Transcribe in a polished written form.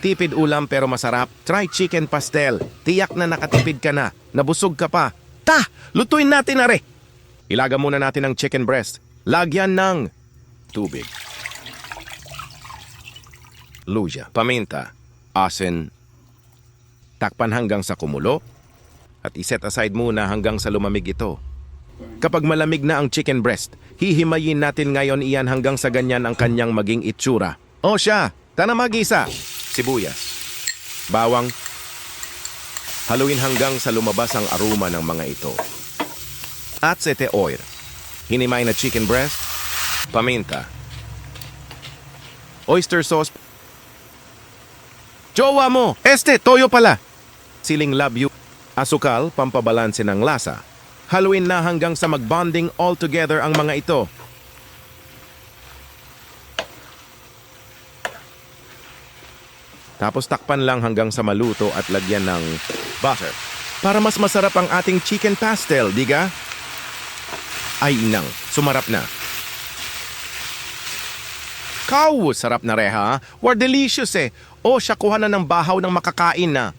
Tipid ulam pero masarap. Try chicken pastel. Tiyak na nakatipid ka na. Nabusog ka pa. Lutuin natin na re. Ilaga muna natin ang chicken breast. Lagyan ng tubig, luya, paminta, asin. Takpan hanggang sa kumulo at iset aside muna hanggang sa lumamig ito. Kapag malamig na ang chicken breast, hihimayin natin ngayon iyan hanggang sa ganyan ang kanyang maging itsura. O siya, tanamag-isa, sibuyas, bawang. Haluin hanggang sa lumabas ang aroma ng mga ito. At sete oil, hinimay na chicken breast, paminta, oyster sauce. Jowa mo! Toyo pala! Siling labyo, asukal, pampabalanse ng lasa. Haluin na hanggang sa magbonding all together ang mga ito. Tapos takpan lang hanggang sa maluto at lagyan ng butter. Para mas masarap ang ating chicken pastel, diga? Ay inang, sumarap na. Sarap na reha. Were delicious eh. O, siya kuha na ng bahaw ng makakain na.